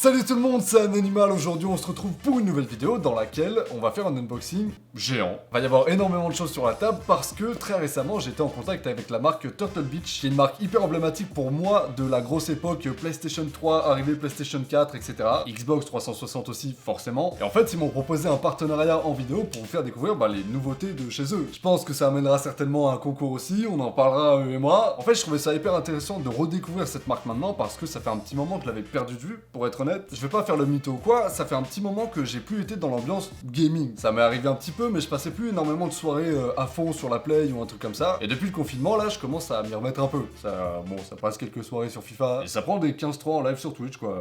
Salut tout le monde, c'est Ananimal. Aujourd'hui on se retrouve pour une nouvelle vidéo dans laquelle on va faire un unboxing géant. Il va y avoir énormément de choses sur la table parce que très récemment j'étais en contact avec la marque Turtle Beach, qui est une marque hyper emblématique pour moi de la grosse époque PlayStation 3, arrivée PlayStation 4, etc. Xbox 360 aussi forcément. Et en fait ils m'ont proposé un partenariat en vidéo pour vous faire découvrir les nouveautés de chez eux. Je pense que ça amènera certainement à un concours aussi, on en parlera eux et moi. En fait je trouvais ça hyper intéressant de redécouvrir cette marque maintenant parce que ça fait un petit moment que je l'avais perdu de vue, pour être honnête. Je vais pas faire le mytho ou quoi, ça fait un petit moment que j'ai plus été dans l'ambiance gaming. Ça m'est arrivé un petit peu, mais je passais plus énormément de soirées à fond sur la Play ou un truc comme ça. Et depuis le confinement, là, je commence à m'y remettre un peu. Ça passe quelques soirées sur FIFA, et ça prend des 15-3 en live sur Twitch, quoi.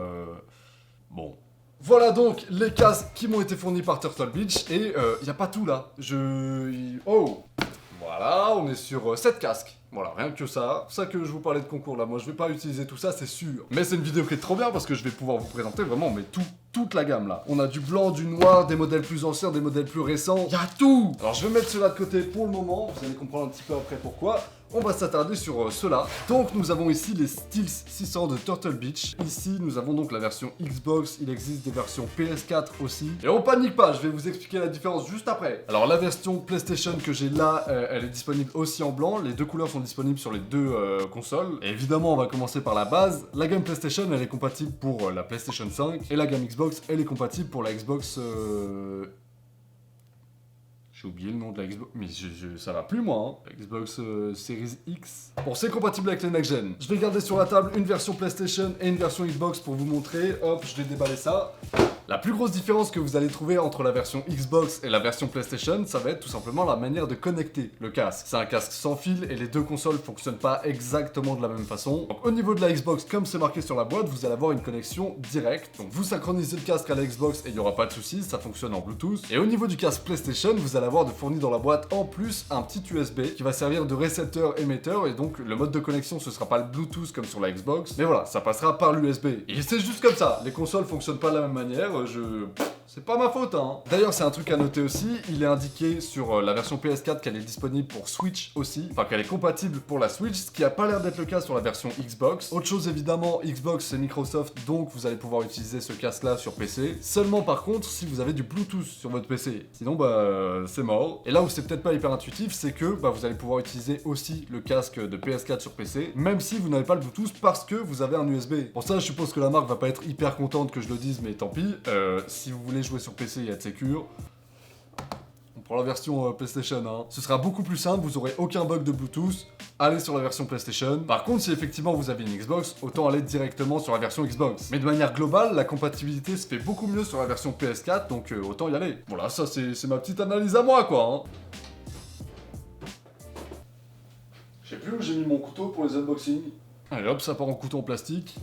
Bon. Voilà donc les casques qui m'ont été fournis par Turtle Beach, et y a pas tout là. Oh! Voilà, on est sur 7 casques. Voilà, rien que ça. C'est ça que je vous parlais de concours là. Moi, je vais pas utiliser tout ça, c'est sûr. Mais c'est une vidéo qui est trop bien parce que je vais pouvoir vous présenter vraiment toute la gamme là. On a du blanc, du noir, des modèles plus anciens, des modèles plus récents. Il y a tout. Alors, je vais mettre cela de côté pour le moment. Vous allez comprendre un petit peu après pourquoi. On va s'attarder sur cela. Donc nous avons ici les Steels 600 de Turtle Beach. Ici nous avons donc la version Xbox, il existe des versions PS4 aussi. Et on panique pas, je vais vous expliquer la différence juste après. Alors la version PlayStation que j'ai là, elle est disponible aussi en blanc. Les deux couleurs sont disponibles sur les deux consoles. Et évidemment on va commencer par la base. La gamme PlayStation elle est compatible pour la PlayStation 5. Et la gamme Xbox elle est compatible pour la Xbox... J'ai oublié le nom de la Xbox, mais ça va plus moi, hein. La Xbox Series X. Bon, c'est compatible avec les next-gen. Je vais garder sur la table une version PlayStation et une version Xbox pour vous montrer. Hop, je vais déballer ça. La plus grosse différence que vous allez trouver entre la version Xbox et la version PlayStation, ça va être tout simplement la manière de connecter le casque. C'est un casque sans fil et les deux consoles fonctionnent pas exactement de la même façon. Donc au niveau de la Xbox, comme c'est marqué sur la boîte, vous allez avoir une connexion directe. Donc vous synchronisez le casque à la Xbox et il n'y aura pas de soucis, ça fonctionne en Bluetooth. Et au niveau du casque PlayStation, vous allez avoir de fourni dans la boîte en plus un petit USB qui va servir de récepteur émetteur, et donc le mode de connexion ce sera pas le Bluetooth comme sur la Xbox, mais voilà, ça passera par l'USB. Et c'est juste comme ça, les consoles fonctionnent pas de la même manière. C'est pas ma faute, hein. D'ailleurs, c'est un truc à noter aussi, il est indiqué sur la version PS4 qu'elle est disponible pour Switch aussi, enfin qu'elle est compatible pour la Switch, ce qui a pas l'air d'être le cas sur la version Xbox. Autre chose évidemment, Xbox c'est Microsoft, donc vous allez pouvoir utiliser ce casque là sur PC. Seulement par contre, si vous avez du Bluetooth sur votre PC, sinon c'est mort. Et là où c'est peut-être pas hyper intuitif, c'est que vous allez pouvoir utiliser aussi le casque de PS4 sur PC, même si vous n'avez pas le Bluetooth parce que vous avez un USB. Pour ça, je suppose que la marque va pas être hyper contente que je le dise, mais tant pis. Si vous voulez jouer sur PC et être secure, on prend la version PlayStation, hein. Ce sera beaucoup plus simple, vous aurez aucun bug de Bluetooth, allez sur la version PlayStation. Par contre, si effectivement vous avez une Xbox, autant aller directement sur la version Xbox. Mais de manière globale, la compatibilité se fait beaucoup mieux sur la version PS4, donc autant y aller. Voilà, ça c'est ma petite analyse à moi, quoi, hein. Je sais plus où j'ai mis mon couteau pour les unboxings. Allez hop, ça part en couteau en plastique.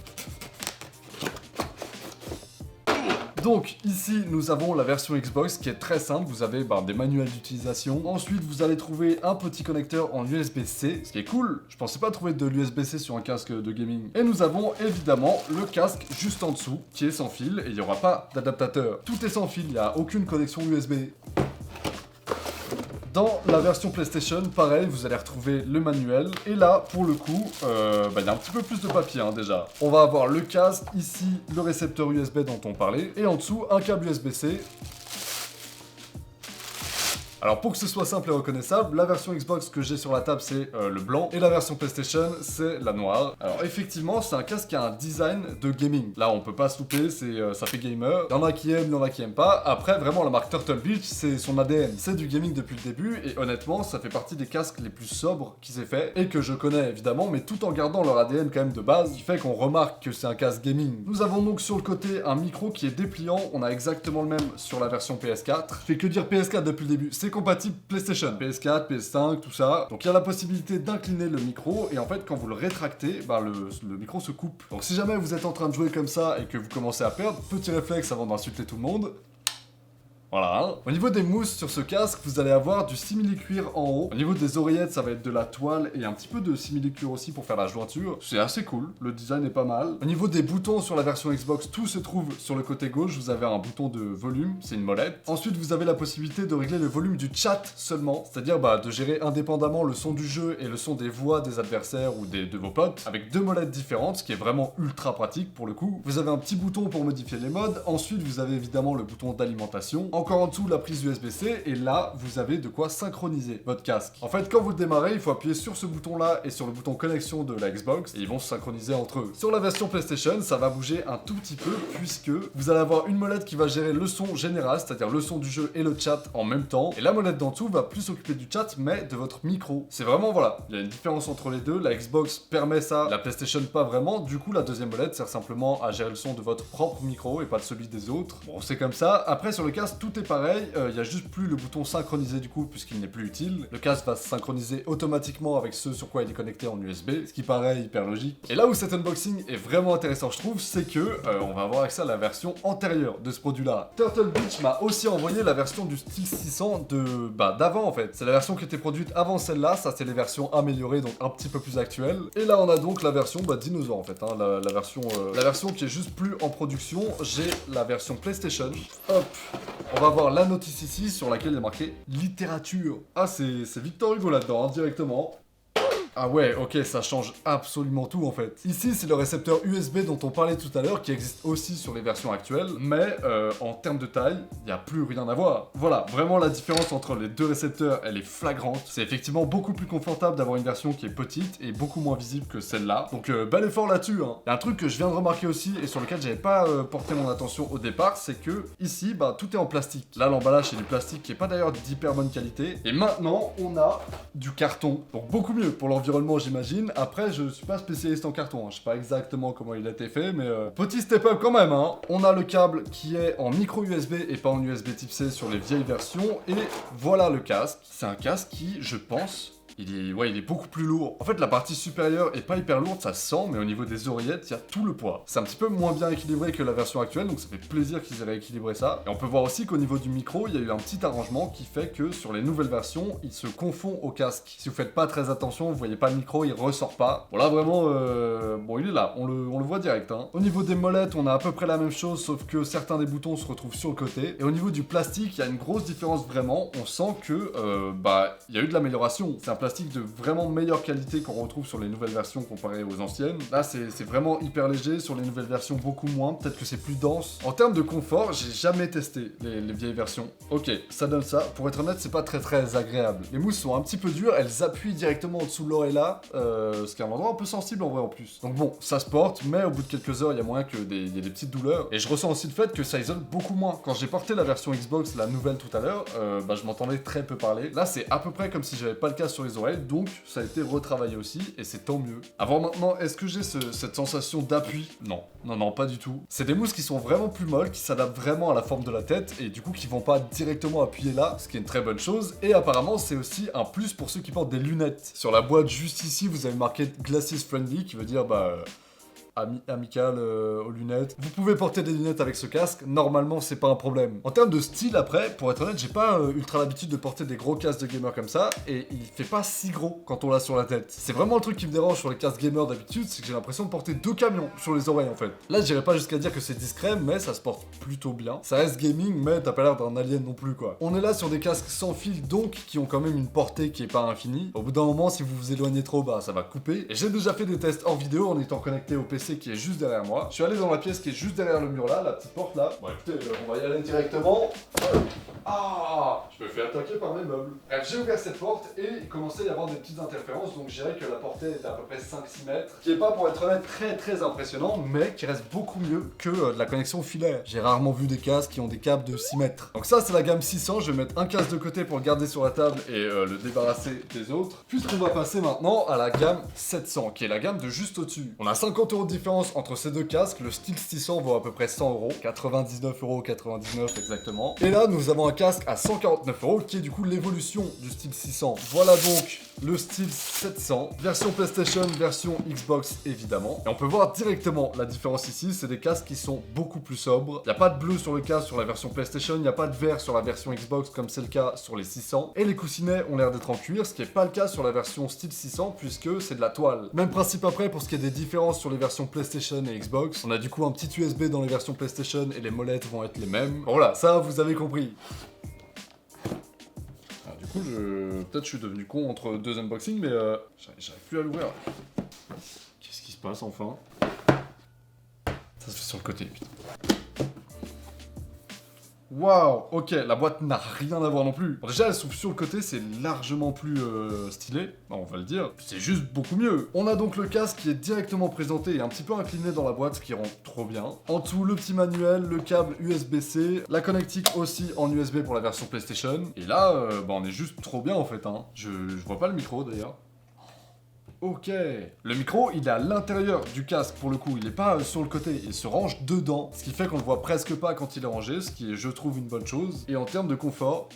Donc ici nous avons la version Xbox qui est très simple, vous avez des manuels d'utilisation. Ensuite vous allez trouver un petit connecteur en USB-C, ce qui est cool, je pensais pas trouver de l'USB-C sur un casque de gaming. Et nous avons évidemment le casque juste en dessous qui est sans fil et il n'y aura pas d'adaptateur. Tout est sans fil, il n'y a aucune connexion USB. Dans la version PlayStation, pareil, vous allez retrouver le manuel. Et là, pour le coup, il y a un petit peu plus de papier déjà. On va avoir le casque, ici, le récepteur USB dont on parlait. Et en dessous, un câble USB-C. Alors pour que ce soit simple et reconnaissable, la version Xbox que j'ai sur la table c'est le blanc et la version PlayStation c'est la noire. Alors effectivement c'est un casque qui a un design de gaming. Là on peut pas se louper, ça fait gamer. Il y en a qui aiment, il y en a qui aiment pas. Après vraiment la marque Turtle Beach c'est son ADN. C'est du gaming depuis le début et honnêtement ça fait partie des casques les plus sobres qu'ils aient fait et que je connais évidemment, mais tout en gardant leur ADN quand même de base, qui fait qu'on remarque que c'est un casque gaming. Nous avons donc sur le côté un micro qui est dépliant, on a exactement le même sur la version PS4. Je fais que dire PS4 depuis le début, c'est compatible PlayStation, PS4, PS5, tout ça. Donc il y a la possibilité d'incliner le micro et en fait quand vous le rétractez, le micro se coupe. Donc si jamais vous êtes en train de jouer comme ça et que vous commencez à perdre, petit réflexe avant d'insulter tout le monde, Voilà. Hein. Au niveau des mousses sur ce casque, vous allez avoir du simili-cuir en haut. Au niveau des oreillettes, ça va être de la toile et un petit peu de simili-cuir aussi pour faire la jointure. C'est assez cool, le design est pas mal. Au niveau des boutons sur la version Xbox, tout se trouve sur le côté gauche. Vous avez un bouton de volume, c'est une molette. Ensuite, vous avez la possibilité de régler le volume du chat seulement, c'est-à-dire de gérer indépendamment le son du jeu et le son des voix des adversaires ou de vos potes, avec deux molettes différentes, ce qui est vraiment ultra pratique pour le coup. Vous avez un petit bouton pour modifier les modes. Ensuite, vous avez évidemment le bouton d'alimentation. Encore en dessous, la prise USB-C. Et là, vous avez de quoi synchroniser votre casque. En fait, quand vous le démarrez, il faut appuyer sur ce bouton-là et sur le bouton connexion de la Xbox. Et ils vont se synchroniser entre eux. Sur la version PlayStation, ça va bouger un tout petit peu puisque vous allez avoir une molette qui va gérer le son général, c'est-à-dire le son du jeu et le chat en même temps. Et la molette d'en dessous va plus s'occuper du chat, mais de votre micro. C'est vraiment, voilà, il y a une différence entre les deux. La Xbox permet ça, la PlayStation pas vraiment. Du coup, la deuxième molette sert simplement à gérer le son de votre propre micro et pas de celui des autres. Bon, c'est comme ça. Après, sur le casque, tout est pareil. Il y a juste plus le bouton synchroniser du coup, puisqu'il n'est plus utile. Le casque va se synchroniser automatiquement avec ce sur quoi il est connecté en USB, ce qui paraît hyper logique. Et là où cet unboxing est vraiment intéressant, je trouve, c'est que on va avoir accès à la version antérieure de ce produit-là. Turtle Beach m'a aussi envoyé la version du Steel 600 d'avant en fait. C'est la version qui était produite avant celle-là. Ça, c'est les versions améliorées, donc un petit peu plus actuelles. Et là, on a donc la version dinosaure en fait, hein, la version qui est juste plus en production. J'ai la version PlayStation. Hop, on va voir la notice ici sur laquelle il est marqué littérature. Ah, c'est Victor Hugo là-dedans, hein, directement. Ah ouais, ok, ça change absolument tout en fait. Ici, c'est le récepteur USB dont on parlait tout à l'heure, qui existe aussi sur les versions actuelles, mais en termes de taille, il n'y a plus rien à voir. Voilà, vraiment la différence entre les deux récepteurs, elle est flagrante. C'est effectivement beaucoup plus confortable d'avoir une version qui est petite et beaucoup moins visible que celle-là. Donc, bel effort là-dessus, hein. Il y a un truc que je viens de remarquer aussi, et sur lequel j'avais pas porté mon attention au départ, c'est que ici, tout est en plastique. Là, l'emballage, c'est du plastique qui est pas d'ailleurs d'hyper bonne qualité. Et maintenant, on a du carton. Donc, beaucoup mieux pour l'environnement, j'imagine. Après, je suis pas spécialiste en carton, hein. Je sais pas exactement comment il a été fait, mais petit step up quand même, hein. On a le câble qui est en micro USB et pas en USB type C sur les vieilles versions, et voilà le casque. C'est un casque qui, je pense, il est beaucoup plus lourd. En fait, la partie supérieure est pas hyper lourde, ça se sent, mais au niveau des oreillettes, il y a tout le poids. C'est un petit peu moins bien équilibré que la version actuelle, donc ça fait plaisir qu'ils aient rééquilibré ça. Et on peut voir aussi qu'au niveau du micro, il y a eu un petit arrangement qui fait que sur les nouvelles versions, il se confond au casque. Si vous faites pas très attention, vous voyez pas le micro, il ressort pas. Bon là, vraiment, bon, il est là, on le voit direct, hein. Au niveau des molettes, on a à peu près la même chose, sauf que certains des boutons se retrouvent sur le côté. Et au niveau du plastique, il y a une grosse différence vraiment. On sent que, il y a eu de l'amélioration. C'est un plastique de vraiment meilleure qualité qu'on retrouve sur les nouvelles versions comparées aux anciennes. Là, c'est vraiment hyper léger. Sur les nouvelles versions, beaucoup moins. Peut-être que c'est plus dense. En termes de confort, j'ai jamais testé les vieilles versions. Ok, ça donne ça. Pour être honnête, c'est pas très agréable. Les mousses sont un petit peu dures. Elles appuient directement en dessous de l'oreille là. Ce qui est un endroit un peu sensible en vrai en plus. Donc bon, ça se porte, mais au bout de quelques heures, il y a moyen que il y ait des petites douleurs. Et je ressens aussi le fait que ça isole beaucoup moins. Quand j'ai porté la version Xbox, la nouvelle tout à l'heure, je m'entendais très peu parler. Là, c'est à peu près comme si j'avais pas le casque sur les oreilles. Donc ça a été retravaillé aussi, et c'est tant mieux. Alors maintenant, est-ce que j'ai cette sensation d'appui? Non, pas du tout. C'est des mousses qui sont vraiment plus molles, qui s'adaptent vraiment à la forme de la tête, et du coup qui vont pas directement appuyer là, ce qui est une très bonne chose. Et apparemment, c'est aussi un plus pour ceux qui portent des lunettes. Sur la boîte juste ici, vous avez marqué Glasses Friendly, qui veut dire amical aux lunettes. Vous pouvez porter des lunettes avec ce casque, normalement c'est pas un problème. En termes de style après, pour être honnête, j'ai pas ultra l'habitude de porter des gros casques de gamer comme ça, et il fait pas si gros quand on l'a sur la tête. C'est vraiment le truc qui me dérange sur les casques gamer d'habitude, c'est que j'ai l'impression de porter 2 camions sur les oreilles en fait. Là j'irais pas jusqu'à dire que c'est discret, mais ça se porte plutôt bien. Ça reste gaming, mais t'as pas l'air d'un alien non plus quoi. On est là sur des casques sans fil, donc qui ont quand même une portée qui est pas infinie. Au bout d'un moment, si vous vous éloignez trop, ça va couper. Et j'ai déjà fait des tests hors vidéo en étant connecté au PC qui est juste derrière moi. Je suis allé dans la pièce qui est juste derrière le mur là, la petite porte là. Bon écoutez, on va y aller directement. Ah, je me fais attaquer par mes meubles. Bref, j'ai ouvert cette porte et il commençait à y avoir des petites interférences, donc je dirais que la portée était à peu près 5-6 mètres, qui est pas, pour être honnête, très impressionnant, mais qui reste beaucoup mieux que de la connexion filaire. J'ai rarement vu des casques qui ont des câbles de 6 mètres. Donc ça, c'est la gamme 600, je vais mettre un casque de côté pour le garder sur la table et le débarrasser des autres. Puisqu'on va passer maintenant à la gamme 700, qui est la gamme de juste au-dessus. On a 50 € de différence entre ces deux casques, le Steel 600 vaut à peu près 100 €, 99,99 € exactement. Et là, nous avons un casque à 149 € qui est du coup l'évolution du Steel 600. Voilà donc le Steel 700, version PlayStation, version Xbox évidemment. Et on peut voir directement la différence ici, c'est des casques qui sont beaucoup plus sobres. Il n'y a pas de bleu sur le casque sur la version PlayStation, il n'y a pas de vert sur la version Xbox comme c'est le cas sur les 600. Et les coussinets ont l'air d'être en cuir, ce qui n'est pas le cas sur la version Steel 600 puisque c'est de la toile. Même principe après pour ce qui est des différences sur les versions PlayStation et Xbox. On a du coup un petit USB dans les versions PlayStation et les molettes vont être les mêmes. Bon, voilà, ça vous avez compris. Alors, du coup, peut-être je suis devenu con entre deux unboxings, mais j'arrive plus à l'ouvrir. Qu'est-ce qui se passe enfin? Ça se fait sur le côté, putain. Waouh, ok, la boîte n'a rien à voir non plus. Bon, déjà, elle s'ouvre sur le côté, c'est largement plus stylé, on va le dire. C'est juste beaucoup mieux. On a donc le casque qui est directement présenté et un petit peu incliné dans la boîte, ce qui rend trop bien. En dessous, le petit manuel, le câble USB-C, la connectique aussi en USB pour la version PlayStation. Et là, bah, on est juste trop bien en fait, hein. Je vois pas le micro d'ailleurs. Ok. Le micro, il est à l'intérieur du casque pour le coup, il est pas sur le côté, il se range dedans, ce qui fait qu'on le voit presque pas quand il est rangé, ce qui est, je trouve, une bonne chose. Et en termes de confort...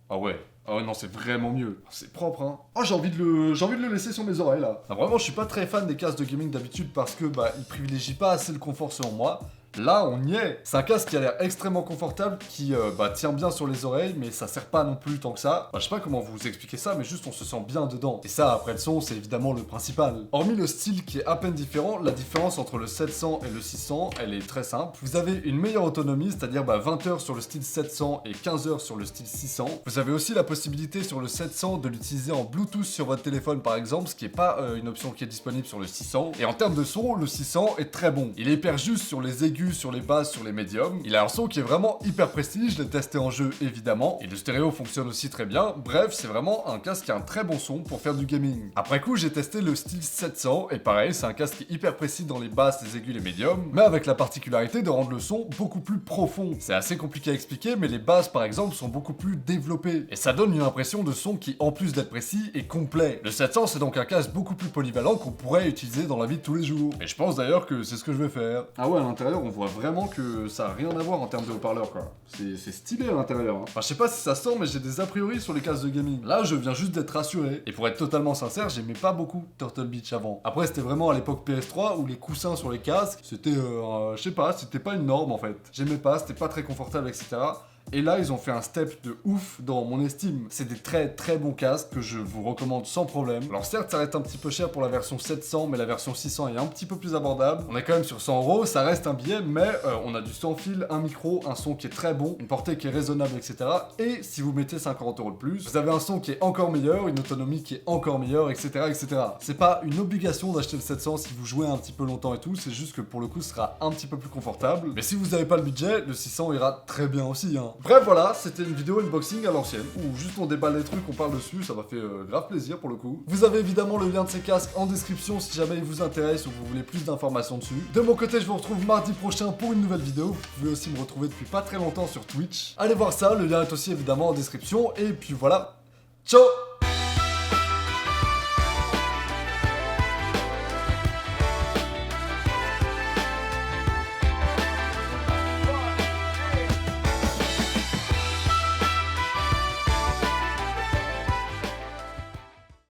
Ah ouais. Ah ouais, non, c'est vraiment mieux. C'est propre, hein. Oh, j'ai envie de le laisser sur mes oreilles, là. Non, vraiment, je suis pas très fan des casques de gaming d'habitude parce que, bah, ils privilégient pas assez le confort selon moi. Là, on y est. C'est un casque qui a l'air extrêmement confortable, qui tient bien sur les oreilles, mais ça sert pas non plus tant que ça. Bah, je sais pas comment vous expliquer ça, mais juste on se sent bien dedans. Et ça, après le son, c'est évidemment le principal. Hormis le style qui est à peine différent, la différence entre le 700 et le 600, elle est très simple. Vous avez une meilleure autonomie, c'est-à-dire 20 heures sur le style 700 et 15 heures sur le style 600. Vous avez aussi la possibilité sur le 700 de l'utiliser en Bluetooth sur votre téléphone par exemple, ce qui est pas une option qui est disponible sur le 600. Et en termes de son, le 600 est très bon. Il est hyper juste sur les aigus, sur les basses, sur les médiums. Il a un son qui est vraiment hyper précis, je l'ai testé en jeu évidemment, et le stéréo fonctionne aussi très bien. Bref, c'est vraiment un casque qui a un très bon son pour faire du gaming. Après coup, j'ai testé le Steel 700, et pareil, c'est un casque qui est hyper précis dans les basses, les aigus, les médiums, mais avec la particularité de rendre le son beaucoup plus profond. C'est assez compliqué à expliquer, mais les basses par exemple sont beaucoup plus développées, et ça donne une impression de son qui, en plus d'être précis, est complet. Le 700, c'est donc un casque beaucoup plus polyvalent qu'on pourrait utiliser dans la vie de tous les jours. Et je pense d'ailleurs que c'est ce que je vais faire. Ah ouais, à l'intérieur, on voit vraiment que ça a rien à voir en termes de haut-parleurs quoi. C'est stylé à l'intérieur. Hein. Enfin, je sais pas si ça sent, mais j'ai des a priori sur les casques de gaming. Là, je viens juste d'être rassuré. Et pour être totalement sincère, j'aimais pas beaucoup Turtle Beach avant. Après, c'était vraiment à l'époque PS3 où les coussins sur les casques, c'était, je sais pas, c'était pas une norme en fait. J'aimais pas, c'était pas très confortable, etc. Et là, ils ont fait un step de ouf dans mon estime. C'est des très bons casques que je vous recommande sans problème. Alors certes, ça reste un petit peu cher pour la version 700, mais la version 600 est un petit peu plus abordable. On est quand même sur 100 €, ça reste un billet, mais on a du sans fil, un micro, un son qui est très bon, une portée qui est raisonnable, etc. Et si vous mettez 50 € de plus, vous avez un son qui est encore meilleur, une autonomie qui est encore meilleure, etc. etc. C'est pas une obligation d'acheter le 700 si vous jouez un petit peu longtemps et tout, c'est juste que pour le coup, ce sera un petit peu plus confortable. Mais si vous n'avez pas le budget, le 600 ira très bien aussi, hein. Bref, voilà, c'était une vidéo unboxing à l'ancienne, où juste on déballe les trucs, on parle dessus, ça m'a fait grave plaisir pour le coup. Vous avez évidemment le lien de ces casques en description si jamais il vous intéresse ou vous voulez plus d'informations dessus. De mon côté, je vous retrouve mardi prochain pour une nouvelle vidéo. Vous pouvez aussi me retrouver depuis pas très longtemps sur Twitch. Allez voir ça, le lien est aussi évidemment en description, et puis voilà, ciao!